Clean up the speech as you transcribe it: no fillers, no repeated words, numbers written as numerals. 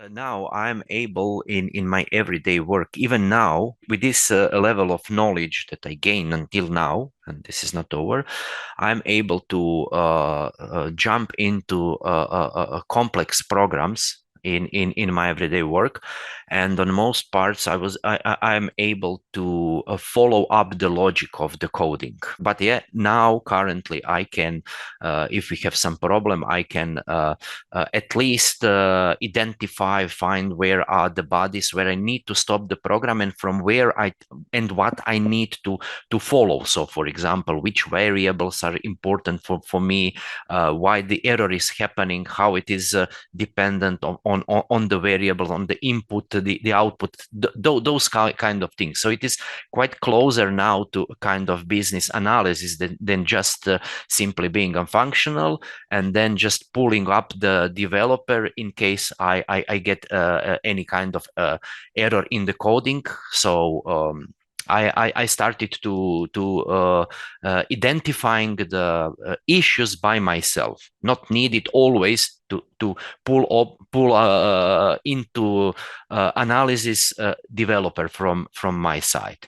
Now I'm able in my everyday work, even now with this level of knowledge that I gain until now, and this is not over, I'm able to jump into complex programs in my everyday work, and on most parts I'm able to follow up the logic of the coding. But yeah, now currently I can, if we have some problem, I can at least identify, find where are the bodies where I need to stop the program, and from where I and what I need to follow. So, for example, which variables are important for me, why the error is happening, how it is dependent on the variable, on the input, the output, those kind of things. So it is quite closer now to a kind of business analysis than just simply being a functional and then just pulling up the developer in case I get any kind of error in the coding. So I started to identifying the issues by myself, not needed always to pull into analysis developer from my side.